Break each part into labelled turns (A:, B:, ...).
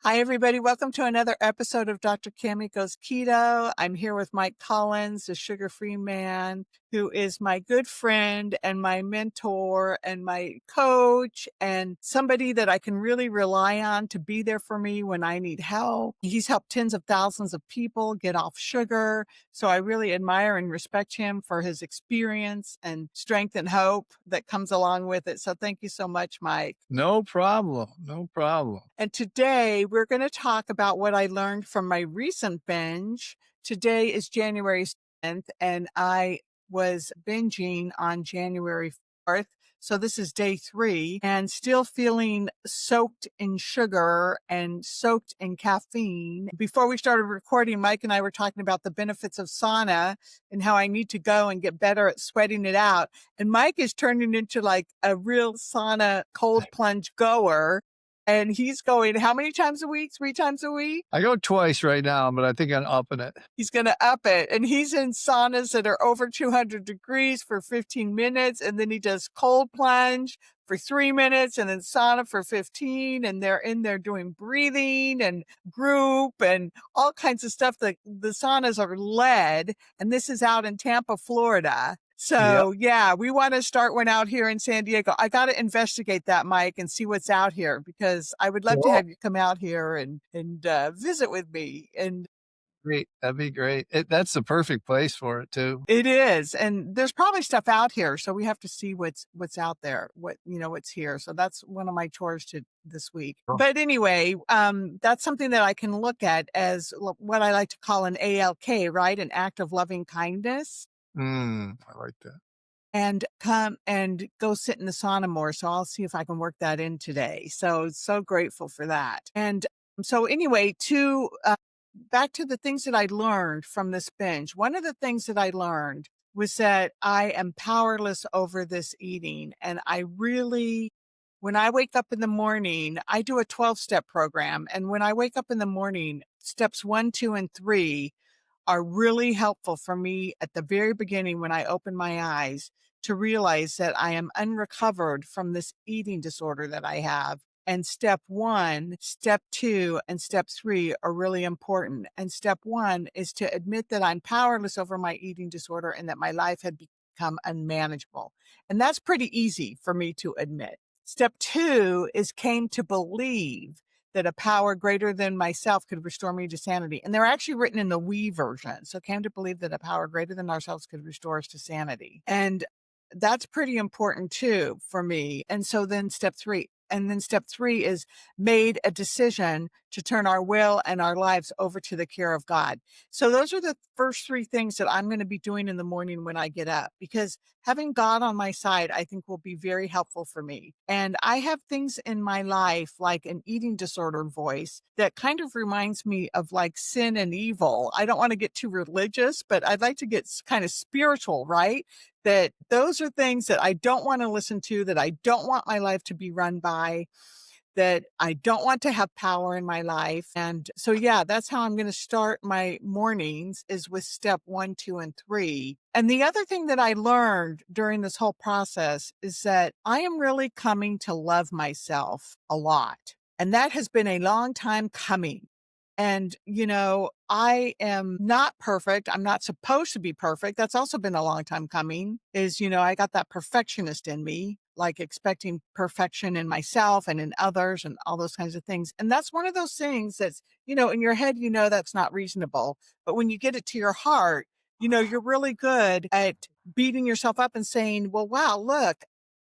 A: Hi, everybody. Welcome to another episode of Dr. Cammy Goes Keto. I'm here with Mike Collins, the sugar-free man, who is my good friend and my mentor and my coach and somebody that I can really rely on to be there for me when I need help. He's helped tens of thousands of people get off sugar. So I really admire and respect him for his experience and strength and hope that comes along with it. So thank you so much, Mike.
B: No problem. No problem.
A: And today we're going to talk about what I learned from my recent binge. Today is January 7th, and I was binging on January 4th. So this is day 3 and still feeling soaked in sugar and soaked in caffeine. Before we started recording, Mike and I were talking about the benefits of sauna and how I need to go and get better at sweating it out. And Mike is turning into like a real sauna cold plunge goer. And he's going how many times a week? 3 times a week?
B: I go twice right now, but I think I'm upping it.
A: He's going to up it. And he's in saunas that are over 200 degrees for 15 minutes. And then he does cold plunge for 3 minutes and then sauna for 15. And they're in there doing breathing and group and all kinds of stuff. The saunas are lead. And this is out in Tampa, Florida.
B: Yep.
A: So yeah, we want to start one out here in San Diego. I got to investigate that, Mike, and see what's out here because I would love to
B: Well,
A: have you come out here and visit with me. And
B: great. That'd be great. That's the perfect place for it too.
A: it is, and there's probably stuff out here, so we have to see what's out there, what's here. So that's one of my chores to this week.
B: Oh.
A: But anyway, that's something that I can look at as what I like to call an ALK, right? An act of loving kindness.
B: I like that.
A: And come and go sit in the sauna more. So I'll see if I can work that in today. So grateful for that. And so anyway, back to the things that I learned from this binge. One of the things that I learned was that I am powerless over this eating. And when I wake up in the morning, I do a 12-step program. And when I wake up in the morning, steps 1, 2, and 3 are really helpful for me at the very beginning when I open my eyes to realize that I am unrecovered from this eating disorder that I have. And step 1, step 2, and step 3 are really important. And step 1 is to admit that I'm powerless over my eating disorder and that my life had become unmanageable. And that's pretty easy for me to admit. Step 2 is came to believe that a power greater than myself could restore me to sanity. And they're actually written in the we version. So came to believe that a power greater than ourselves could restore us to sanity. And that's pretty important too for me. And so then step 3 is made a decision to turn our will and our lives over to the care of God. So those are the first 3 things that I'm going to be doing in the morning when I get up, because having God on my side, I think will be very helpful for me. And I have things in my life like an eating disorder voice that kind of reminds me of like sin and evil. I don't want to get too religious, but I'd like to get kind of spiritual, right? That those are things that I don't want to listen to, that I don't want my life to be run by, that I don't want to have power in my life. And so, yeah, that's how I'm going to start my mornings, is with step 1, 2, and 3. And the other thing that I learned during this whole process is that I am really coming to love myself a lot. And that has been a long time coming. And, I am not perfect. I'm not supposed to be perfect. That's also been a long time coming, I got that perfectionist in me, like expecting perfection in myself and in others and all those kinds of things. And that's one of those things that's, in your head, that's not reasonable. But when you get it to your heart, you're really good at beating yourself up and saying, well, wow, look,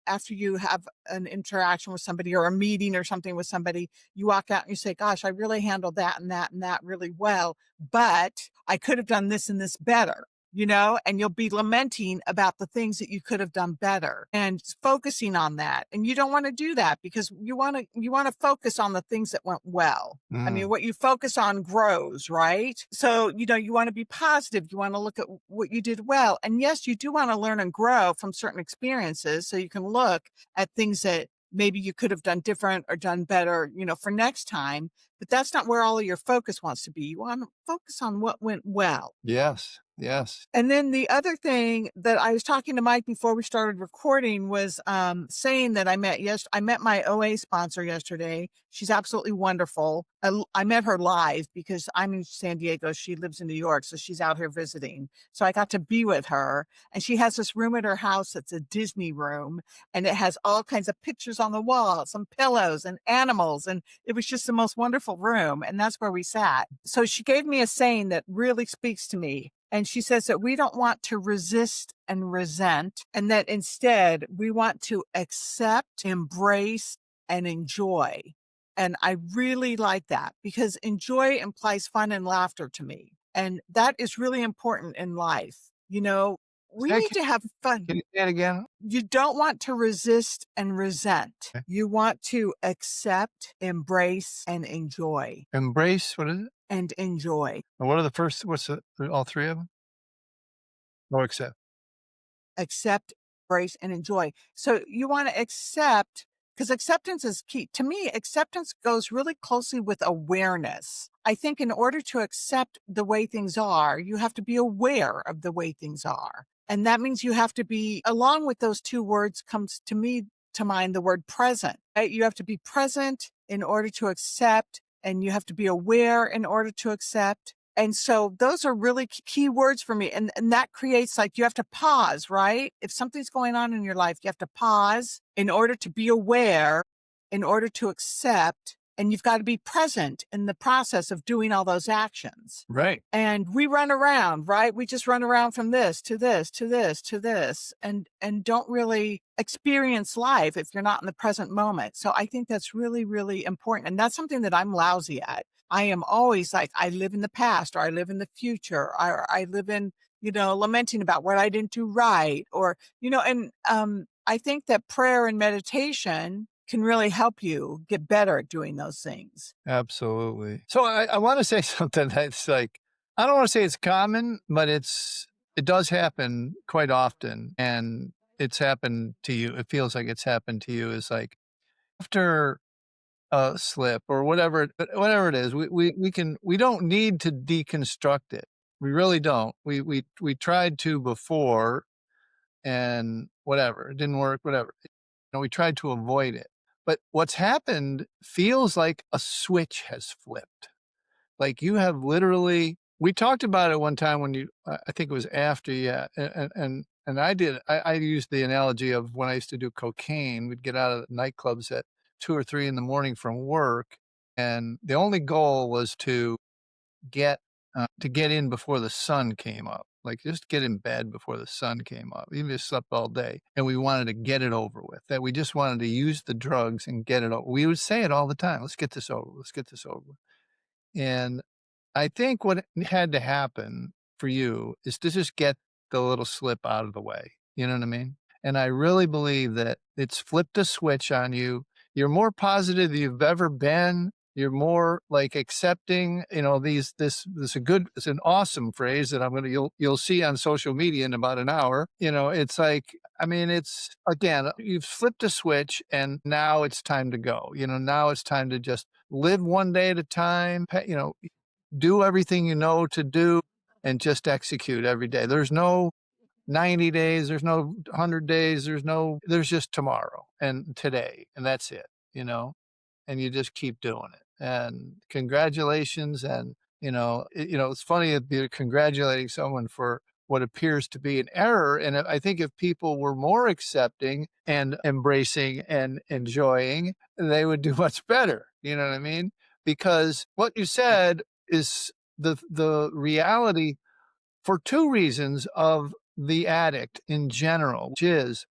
A: after you have an interaction with somebody or a meeting or something with somebody, you walk out and you say, gosh, I really handled that and that and that really well, but I could have done this and this better. And you'll be lamenting about the things that you could have done better and focusing on that. And you don't want to do that because you want to focus on the things that went well. I mean, what you focus on grows, right? So, you want to be positive. You want to look at what you did well. And yes, you do want to learn and grow from certain experiences so you can look at things that maybe you could have done different or done better, for next time. but that's not where all of your focus wants to be. You want to focus on what went well.
B: Yes. Yes.
A: And then the other thing that I was talking to Mike before we started recording was saying that I met my OA sponsor yesterday. She's absolutely wonderful. I met her live because I'm in San Diego. She lives in New York, so she's out here visiting. So I got to be with her, and she has this room at her house that's a Disney room, and it has all kinds of pictures on the wall, some pillows and animals, and it was just the most wonderful room. And that's where we sat. So she gave me a saying that really speaks to me. And she says that we don't want to resist and resent, and that instead we want to accept, embrace, and enjoy. And I really like that because enjoy implies fun and laughter to me. And that is really important in life. You know, we
B: Say
A: need to have fun.
B: Can you say it again?
A: You don't want to resist and resent.
B: Okay.
A: You want to accept, embrace, and enjoy.
B: Embrace, what is it?
A: And enjoy.
B: And what are the first, all three of them? Oh, accept.
A: Accept, embrace, and enjoy. So you want to accept, because acceptance is key. To me, acceptance goes really closely with awareness. I think in order to accept the way things are, you have to be aware of the way things are. And that means you have to be, along with those two words comes to me to mind the word present. Right? You have to be present in order to accept, and you have to be aware in order to accept. And so those are really key words for me. And that creates, like, you have to pause, right? If something's going on in your life, you have to pause in order to be aware, in order to accept, and you've got to be present in the process of doing all those actions.
B: Right.
A: And we run around, right? We just run around from this to this to this to this, and don't really experience life if you're not in the present moment. So I think that's really, really important. And that's something that I'm lousy at. I am always like, I live in the past, or I live in the future, or I live in, lamenting about what I didn't do right, or, and I think that prayer and meditation can really help you get better at doing those things.
B: Absolutely. So I want to say something that's like, I don't want to say it's common, but it does happen quite often. And it's happened to you. It feels like it's happened to you is like after a slip or whatever it is, we don't need to deconstruct it. We really don't. We tried to before and whatever, it didn't work, whatever. We tried to avoid it. But what's happened feels like a switch has flipped. Like you have literally, we talked about it one time when I think it was after, yeah. And I used the analogy of when I used to do cocaine, we'd get out of the nightclubs at 2 or 3 in the morning from work. And the only goal was get, to get in before the sun came up. Like just get in bed before the sun came up. Even if you slept all day, and we wanted to get it over with. That we just wanted to use the drugs and get it over. We would say it all the time. Let's get this over. Let's get this over with. And I think what had to happen for you is to just get the little slip out of the way. You know what I mean? And I really believe that it's flipped a switch on you. You're more positive than you've ever been. You're more like accepting, it's an awesome phrase that you'll see on social media in about an hour. It's like, I mean, it's again, you've flipped a switch and now it's time to go. Now it's time to just live one day at a time, do everything you know to do and just execute every day. There's no 90 days, there's no 100 days, there's just tomorrow and today, and that's it, and you just keep doing it. And congratulations. And, it's funny that you're congratulating someone for what appears to be an error. And I think if people were more accepting and embracing and enjoying, they would do much better. You know what I mean? Because what you said is the reality for two reasons of the addict in general, which is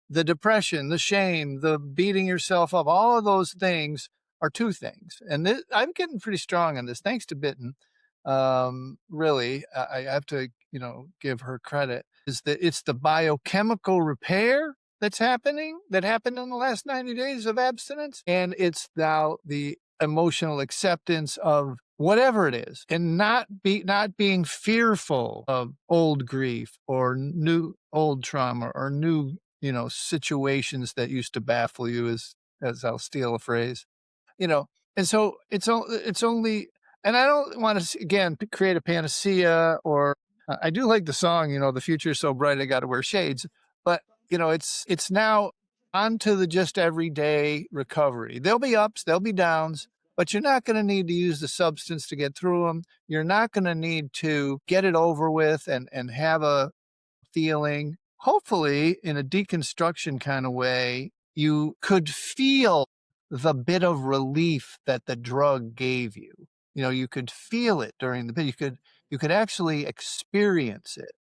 B: the depression, the shame, the beating yourself up, all of those things are two things. And I'm getting pretty strong on this, thanks to Bitten. Really, I have to, give her credit, is that it's the biochemical repair that happened in the last 90 days of abstinence. And it's now the emotional acceptance of whatever it is, and not being fearful of old grief or new old trauma or new situations that used to baffle you, as I'll steal a phrase, And so it's only, and I don't wanna again, create a panacea, or I do like the song, "The future is so bright I gotta wear shades," but, it's now onto the just everyday recovery. There'll be ups, there'll be downs, but you're not gonna need to use the substance to get through them. 'Em. You're not gonna need to get it over with and have a feeling. Hopefully, in a deconstruction kind of way, you could feel the bit of relief that the drug gave you. You could feel it during the bit. You could actually experience it.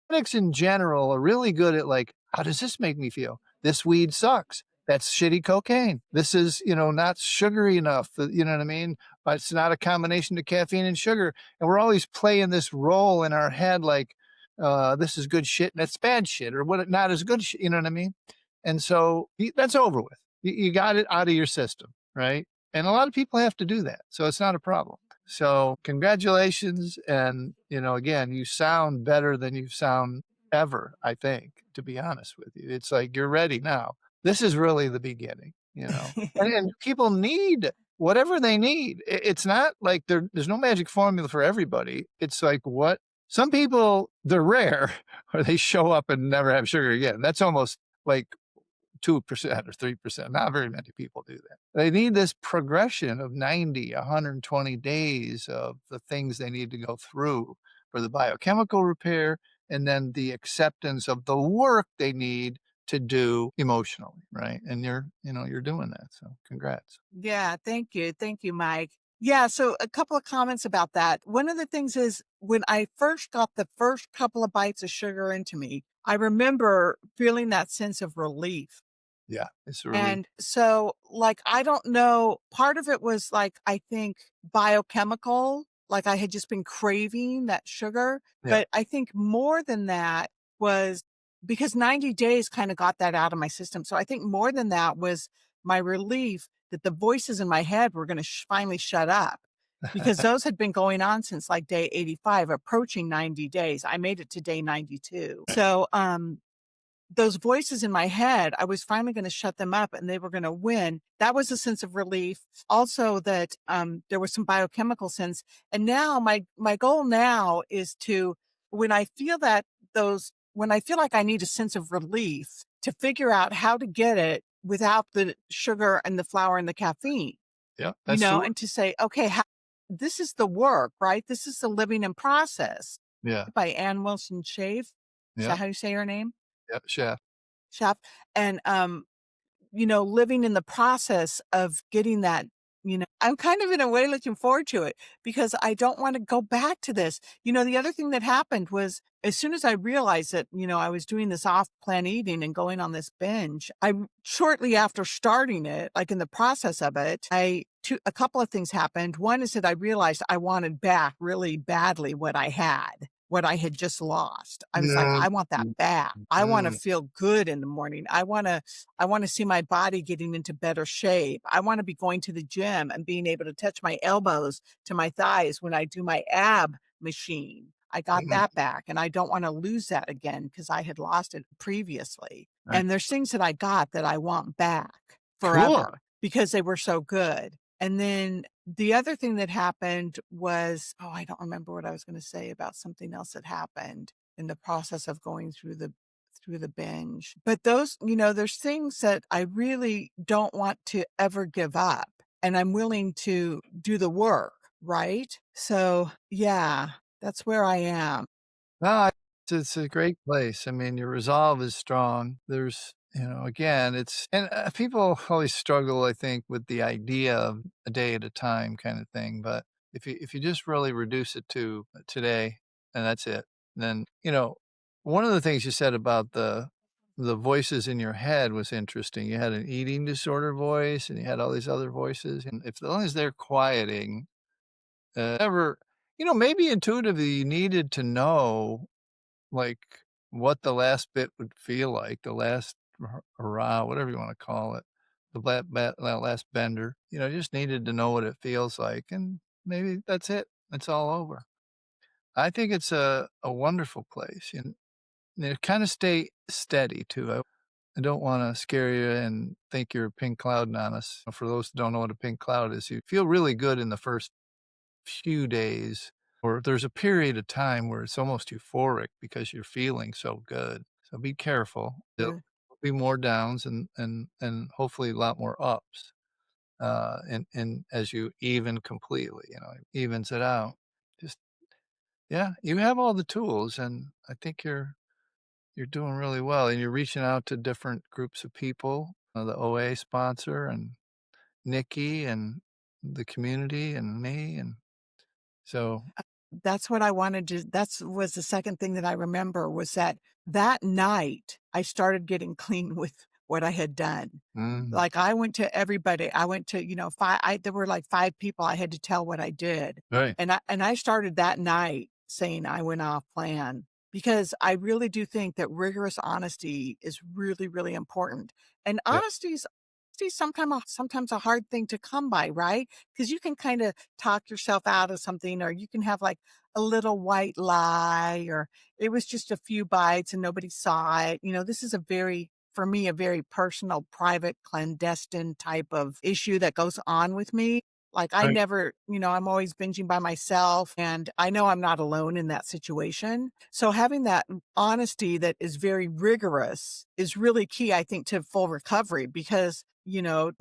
B: Critics in general are really good at, like, how does this make me feel? This weed sucks. That's shitty cocaine. This is, not sugary enough. You know what I mean? But it's not a combination of caffeine and sugar. And we're always playing this role in our head, like, this is good shit and that's bad shit, or what not as good shit. You know what I mean? And so that's over with. You got it out of your system, right? And a lot of people have to do that. So it's not a problem. So congratulations. And, again, you sound better than you sound ever, I think, to be honest with you. It's like you're ready now. This is really the beginning. And people need whatever they need. It's not like there's no magic formula for everybody. It's like what some people, they're rare, or they show up and never have sugar again. That's almost like 2% or 3%. Not very many people do that. They need this progression of 90, 120 days of the things they need to go through for the biochemical repair, and then the acceptance of the work they need to do emotionally, right? And you're doing that. So congrats.
A: Yeah, thank you. Thank you, Mike. Yeah, so a couple of comments about that. One of the things is when I first got the first couple of bites of sugar into me, I remember feeling that sense of relief.
B: Yeah, it's a relief.
A: And so, like, I don't know, part of it was like, I think biochemical, like I had just been craving that sugar.
B: Yeah.
A: But I think more than that was because 90 days kind of got that out of my system. So I think more than that was my relief that the voices in my head were going to finally shut up because those had been going on since like day 85, approaching 90 days. I made it to day 92. So, those voices in my head, I was finally gonna shut them up and they were gonna win. That was a sense of relief. Also that, there was some biochemical sense. And now my goal now is to when I feel that when I feel like I need a sense of relief, to figure out how to get it without the sugar and the flour and the caffeine,
B: Yeah, that's the
A: and to say, "Okay, this is the work, right? This is the living in process."
B: yeah,
A: By Ann Wilson Shave. Is
B: yeah,
A: that how you say her name?
B: yeah, chef.
A: Chef. And, living in the process of getting that, I'm kind of in a way looking forward to it because I don't want to go back to this. The other thing that happened was as soon as I realized that, I was doing this off plan eating and going on this binge, shortly after starting it, like in the process of it, a couple of things happened. One is that I realized I wanted back really badly what I had just lost. I was like,
B: Mm,
A: I want that
B: mm,
A: back. I want to
B: mm,
A: feel good in the morning. I want to see my body getting into better shape. I want to be going to the gym and being able to touch my elbows to my thighs when I do my ab machine. I got
B: mhm,
A: that back and I don't want to lose that again because I had lost it previously.
B: right.
A: And there's things that I got that I want back
B: Cool.
A: forever because they were so good. And then the other thing that happened was, oh, I don't remember what I was going to say about something else that happened in the process of going through the binge. But there's things that I really don't want to ever give up and I'm willing to do the work, right? So, yeah, that's where I am.
B: No, it's a great place. I mean, your resolve is strong. There's, again, and people always struggle, I think, with the idea of a day at a time kind of thing. But if you just really reduce it to today, and that's it, then one of the things you said about the voices in your head was interesting. You had an eating disorder voice, and you had all these other voices, and if as long as they're quieting, ever, maybe intuitively you needed to know like, what the last bit would feel like, the last hurrah, whatever you wanna call it, that last bender, just needed to know what it feels like, and maybe that's it. It's all over. I think it's a wonderful place, and kinda stay steady too. I don't wanna scare you and think you're pink clouding on us. For those who don't know what a pink cloud is, you feel really good in the first few days, or there's a period of time where it's almost euphoric because you're feeling so good. So be careful. There'll
A: Sure.
B: be more downs and hopefully a lot more ups, and as you even completely, evens it out. Just yeah, you have all the tools, and I think you're doing really well, and you're reaching out to different groups of people, the OA sponsor and Nikki and the community and me, and so
A: That's what I wanted to that's was the second thing that I remember was that, that night, I started getting clean with what I had done.
B: mm,
A: Like, I went to everybody. I went to, 5 there were, like, 5 people I had to tell what I did.
B: right,
A: And I started that night saying I went off plan because I really do think that rigorous honesty is really, really important. And
B: yeah,
A: honesty's sometimes a hard thing to come by, right? Because you can kinda talk yourself out of something, or you can have, like, a little white lie, or it was just a few bites and nobody saw it. This is for me, a very personal, private, clandestine type of issue that goes on with me. Like, I
B: right.
A: never, I'm always binging by myself, and I know I'm not alone in that situation. So having that honesty that is very rigorous is really key, I think, to full recovery because,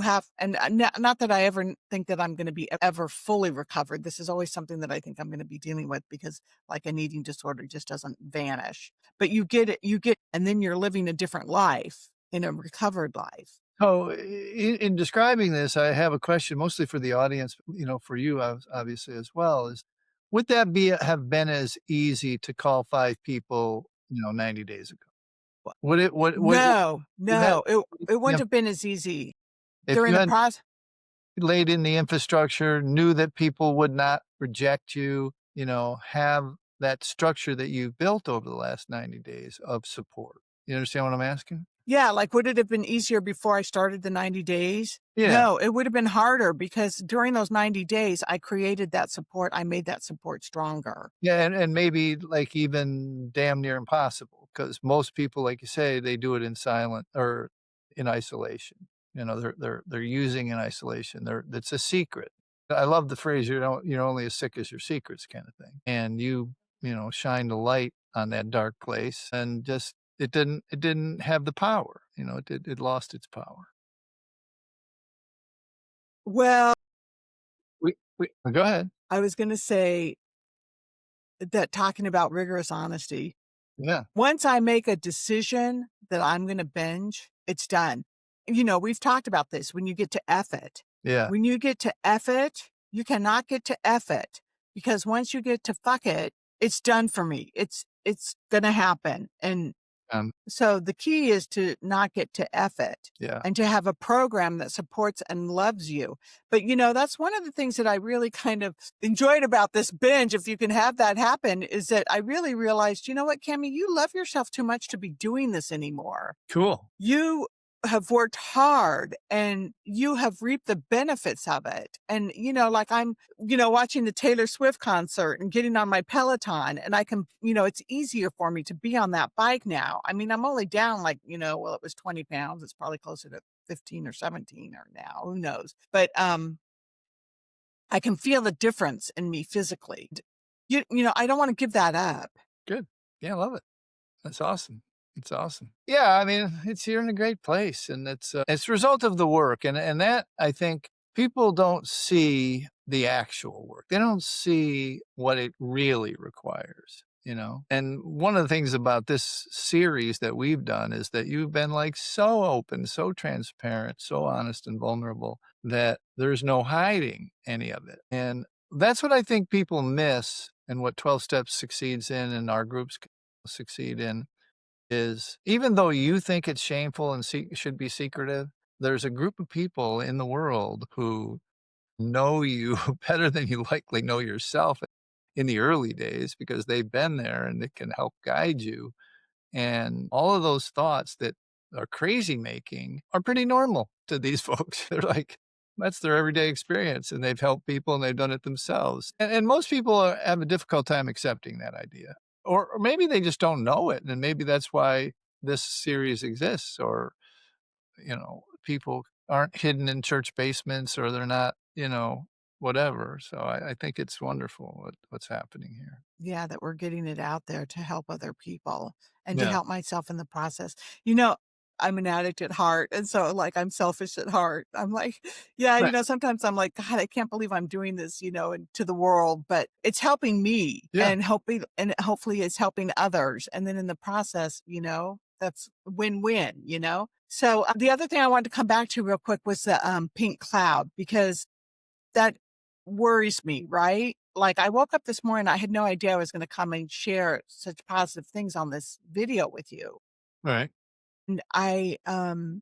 A: have and not that I ever think that I'm gonna be ever fully recovered. This is always something that I think I'm gonna be dealing with because, like, an eating disorder just doesn't vanish. But and then you're living a different life in a recovered life.
B: So, in describing this, I have a question mostly for the audience, for you, obviously, as well, is would that have been as easy to call 5 people, 90 days ago? Would it would
A: No,
B: you had
A: no, it
B: yeah,
A: wouldn't have been as easy.
B: if
A: During
B: you
A: the
B: had
A: process.
B: laid in the infrastructure, knew that people would not reject you, have that structure that you've built over the last 90 days of support. You understand what I'm asking?
A: Yeah, like, would it have been easier before I started the 90 days?
B: Yeah.
A: No, it would have been harder because during those 90 days, I created that support, I made that support stronger.
B: Yeah, and maybe, like, even damn near impossible, because most people, like you say, they do it in silent or in isolation. They're using in isolation. It's a secret. I love the phrase, "You're only as sick as your secrets," kinda thing, and shined a light on that dark place and just it didn't have the power, it lost its power.
A: Well,
B: We go ahead.
A: I was gonna say that talking about rigorous honesty,
B: Yeah,
A: once I make a decision that I'm gonna binge, it's done. We've talked about this when you get to F it.
B: yeah,
A: When you get to F it, you cannot get to F it because once you get to fuck it, it's done for me. It's gonna happen. And
B: um,
A: so the key is to not get to F it
B: yeah,
A: and to have a program that supports and loves you. But, that's one of the things that I really kind of enjoyed about this binge, if you can have that happen, is that I really realized, you know what, Cammy, you love yourself too much to be doing this anymore.
B: cool.
A: You have worked hard and you have reaped the benefits of it. And, like I'm, watching the Taylor Swift concert and getting on my Peloton and I can, it's easier for me to be on that bike now. I mean, I'm only down like, well, it was 20 pounds. It's probably closer to 15 or 17 or now, who knows? But, I can feel the difference in me physically. I don't want to give that up.
B: Good. Yeah, I love it. That's awesome. It's awesome. Yeah, I mean, you're in a great place, and it's a result of the work, and that I think people don't see the actual work. They don't see what it really requires, And one of the things about this series that we've done is that you've been like so open, so transparent, so honest and vulnerable that there's no hiding any of it. And that's what I think people miss and what 12 steps succeeds in and our groups succeed in is even though you think it's shameful and should be secretive, there's a group of people in the world who know you better than you likely know yourself in the early days because they've been there and they can help guide you. And all of those thoughts that are crazy making are pretty normal to these folks. They're like, that's their everyday experience and they've helped people and they've done it themselves. And most people have a difficult time accepting that idea. Or maybe they just don't know it. And maybe that's why this series exists. Or people aren't hidden in church basements or they're not, whatever. So I think it's wonderful what's happening here.
A: Yeah, that we're getting it out there to help other people and to
B: Yeah.
A: help myself in the process. You know, I'm an addict at heart, and so, like, I'm selfish at heart. I'm like, yeah,
B: Right.
A: sometimes I'm like, "God, I can't believe I'm doing this, and to the world," but it's helping me
B: Yeah.
A: and helping and hopefully it's helping others, and then in the process, that's win-win. So, the other thing I wanted to come back to real quick was the, pink cloud because that worries me, right? Like, I woke up this morning, I had no idea I was gonna come and share such positive things on this video with you.
B: Right.
A: And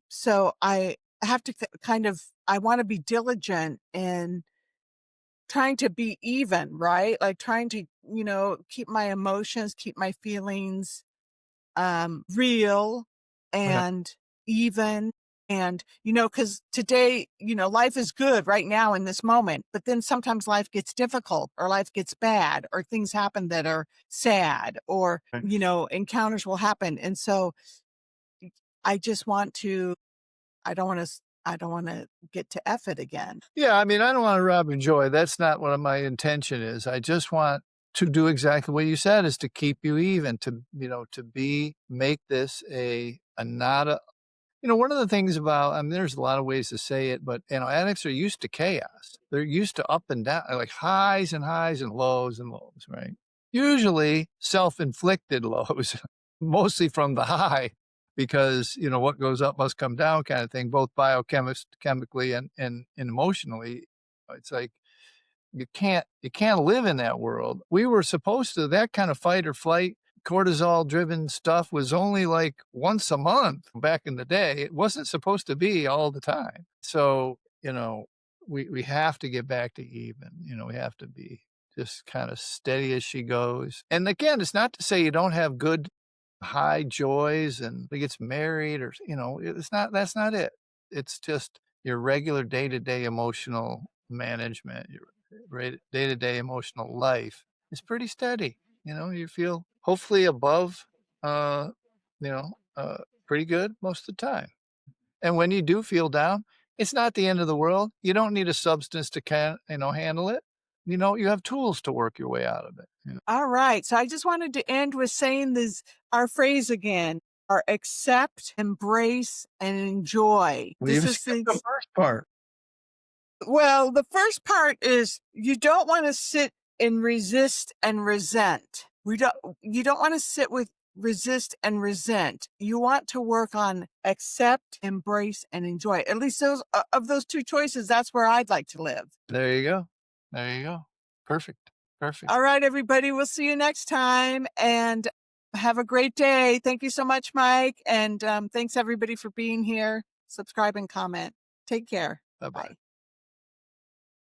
A: so I have to kind of I wanna be diligent in trying to be even, right? Like, trying to, keep my emotions, keep my feelings real
B: Right.
A: and even. And, because today, life is good right now in this moment, but then sometimes life gets difficult or life gets bad or things happen that are sad or,
B: Right.
A: encounters will happen. And so I just want to, I don't want to get to F it again.
B: Yeah, I mean, I don't wanna rob your joy, that's not what my intention is. I just want to do exactly what you said, is to keep you even, make this a not a one of the things about I mean, there's a lot of ways to say it, but, addicts are used to chaos. They're used to up and down, like highs and lows, right? Usually self-inflicted lows, mostly from the high because, what goes up must come down kind of thing, both chemically and emotionally. It's like you can't live in that world. We were supposed to that kind of fight or flight, cortisol driven stuff was only like once a month back in the day. It wasn't supposed to be all the time. So, we have to get back to even. We have to be just kind of steady as she goes. And again, it's not to say you don't have good high joys and he gets married or, it's not that's not it. It's just your regular day-to-day emotional management, your day-to-day emotional life is pretty steady. You feel hopefully above, uh, you know, uh, pretty good most of the time. And when you do feel down, it's not the end of the world. You don't need a substance to handle it. You have tools to work your way out of it.
A: All right. So I just wanted to end with saying this our phrase again, our accept, embrace, and enjoy.
B: We
A: This
B: even
A: is
B: skipped
A: the
B: the first part.
A: well, the first part is you don't want to sit and resist and resent. You don't want to sit with resist and resent. You want to work on accept, embrace, and enjoy. At least those of those two choices, that's where I'd like to live.
B: There you go. There you go. Perfect. Perfect.
A: All right, everybody. We'll see you next time and have a great day. Thank you so much, Mike. And thanks everybody for being here. Subscribe and comment. Take care.
B: Bye bye.
A: Bye.